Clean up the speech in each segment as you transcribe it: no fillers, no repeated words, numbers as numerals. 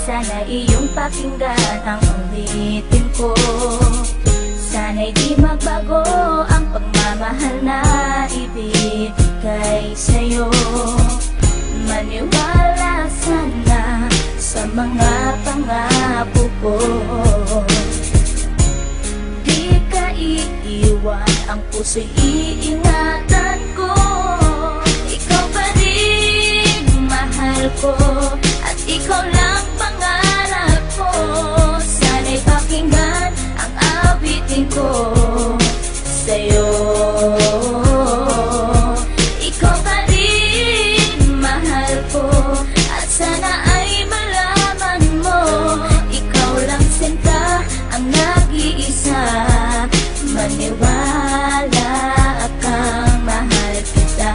Sana iyong pakinggan ang ulitin ko. Sana'y di magbago ang pagmamahal na ibigay sa'yo. Maniwala sana sa mga pangako ko. Di ka iiwan, ang puso'y iingatan ko. Ikaw pa rin mahal ko, at ikaw lang pangarap ko. Sana'y pakinggan ang awitin ko sa'yo. Ikaw pa rin mahal ko, at sana ay malaman mo, ikaw lang sinta ang nag-iisa. Maniwala kang mahal kita.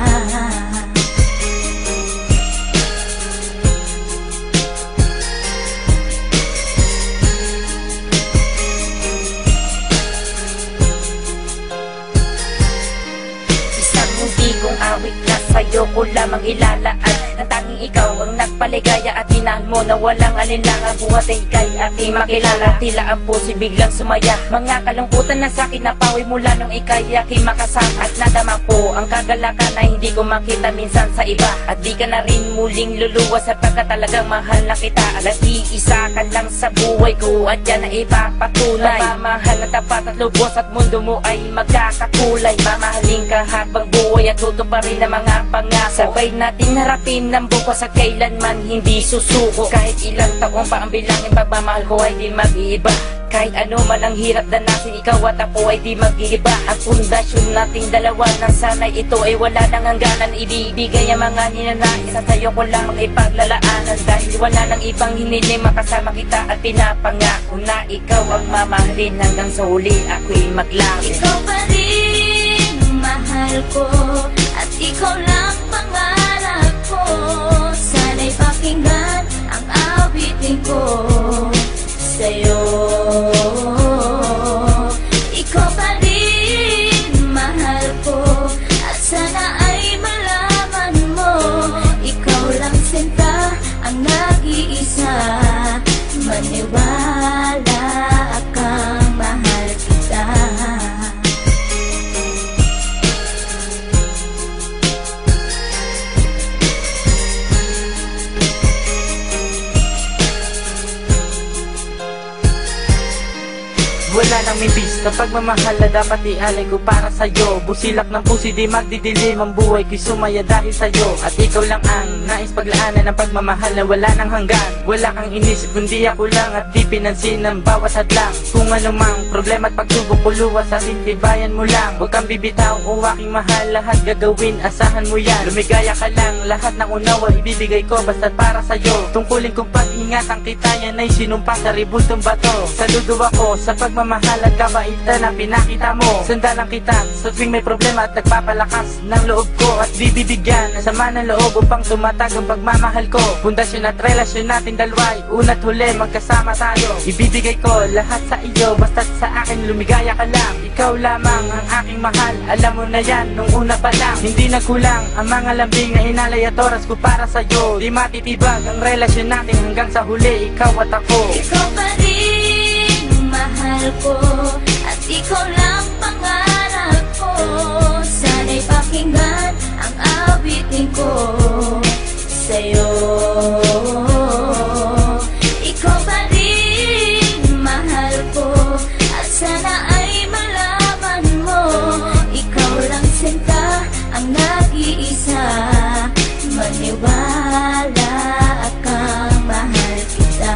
Isang muntikong awit na sa'yo ko lamang ilalaan. Nang tanging ikaw ang nagpaligaya at tinahal mo na walang alinlangan. Buhat ay ika'y aking makilala. Tila ang puso'y biglang sumaya. Mga kalungkutan na sa'kin napawi mula nung ika'y aking makasama. At nadama ko ang kagalakan na hindi ko makita minsan sa iba. At di ka na rin muling luluwas sapagkat talagang mahal na kita. At iisa ka lang sa buhay ko, at yan na ipapatunay. Mamahal na tapat at lubos at mundo mo ay magkakakulay. Mamahalin ka habang buhay at tutuparin ang mga pangako. Sabay natin harapin ng bukas at kailanman hindi susuko. Kahit ilang taong pa ang bilangin, pagmamahal ko ay di mag-iiba. Kahit ano man ang hirap danasin, ikaw at ako ay di mag-iiba. Ang pundasyon nating dalawa na sana'y ito ay wala nang hangganan. Ibibigay ang mga ninanais at sa'yo ko lamang ipaglalaanan. Dahil wala nang ibang hiniling, makasama kita at pinapangako na ikaw ang mamahalin hanggang sa huli ako'y maglapit. Ikaw pa rin mahal ko, at ikaw lang pangarap ko. Sana'y pakinggan ang awitin ko sa'yo. Ikaw pa rin mahal ko, at sana ay malaman mo, ikaw lang sinta ang nag-iisa. Maniwala kang mahal kita. Wala nang mibis na pagmamahal na dapat ialay ko para sa'yo. Busilak ng pusi di magdidilim ang buhay ko'y sumaya dahil sa'yo. At ikaw lang ang nais paglaanan ng pagmamahal na wala nang hanggan. Wala kang inisip kundi ako lang, at di pinansin ang bawat hadlang. Kung anumang problema at pagsubok ko luwas, at tibayan mo lang. Huwag kang bibitaw o aking mahal, lahat gagawin asahan mo yan. Lumigaya ka lang, lahat ng unawa ibibigay ko basta't para sa'yo. Tungkulin kong pag-ingatan kita, yan ay sinumpa sa ribultong bato. Saludo ako sa pagmamahal at kabaitan na pinakita mo. Sandalang kita sa tuwing may problema at nagpapalakas ng loob ko. At bibibigyan ng sama ng loob upang tumatag ang pagmamahal ko. Pundasyon at relasyon natin dalawa'y una't huli magkasama tayo. Ibibigay ko lahat sa iyo basta't sa akin lumigaya ka lang. Ikaw lamang ang aking mahal, alam mo na yan nung una pa lang. Hindi nagkulang ang mga lambing na inalay at oras ko para sa'yo. Di matitibag ang relasyon natin hanggang sa huli, ikaw at ako. Ikaw pa rin mahal ko, at ikaw lang pangarap ko. Sana'y pakinggan ang awitin ko sa'yo. Ikaw pa rin mahal ko, at sana ay malaman mo, ikaw lang sinta ang nag-iisa. Maniwala kang mahal kita.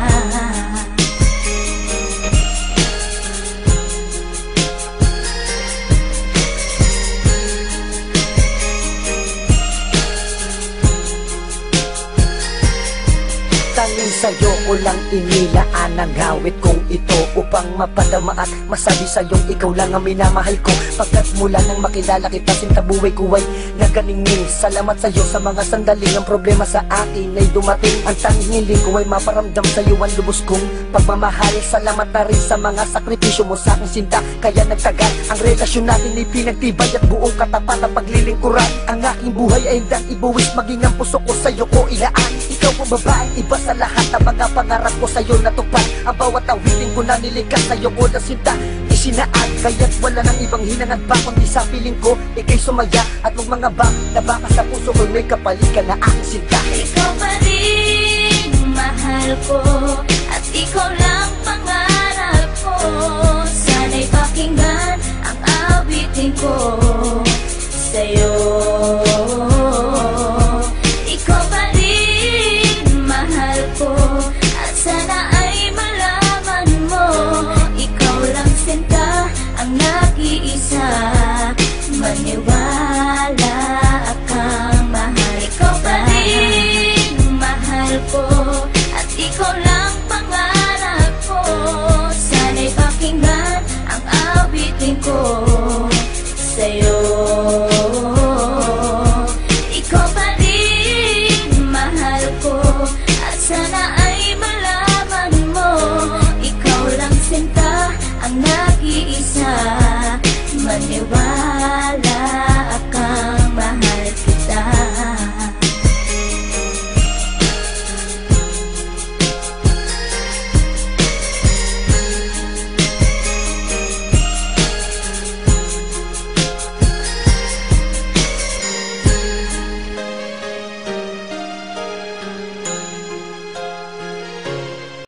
Tanging sa'yo ko lang inilaan ang awit kong ito, upang mapadama at masabi sa'yong ikaw lang ang minamahal ko. Pagkat mula nang makilala kita, sinta buhay ko ay naganingning. Salamat sa'yo sa mga sandaling ang problema sa akin ay dumating. Ang tanging hiling ko ay maparamdam sa'yo ang lubos kong pagmamahal. Salamat na rin sa mga sakripisyo mo sa aking sinta, kaya nagtagal ang relasyon natin ay pinagtibay at buong katapat ang paglilingkuran. Ang aking buhay ay hindang ibuwis, maging ang puso ko sa'yo ko ilaan. Ikaw ang babaeng iba sa lahat ng mga pangarap ko sa'yo natupad. Ang bawat awitin ko na nilikas sa'yo ko na sinta isinaad, kaya't wala nang ibang hinangad pa kundi sa piling ko, ika'y sumaya at magmangabang na baka sa puso ko'y may kapalit ka na aking sinta. Ikaw pa rin mahal ko at ikaw lang pangarap ko. Sana'y pakinggan ang awitin ko sa'yo. Ikaw pa rin mahal ko at sana ay malaman mo, ikaw lang sinta ang nag-iisa. Maniwala kang mahal. Ikaw pa rin mahal ko at ikaw lang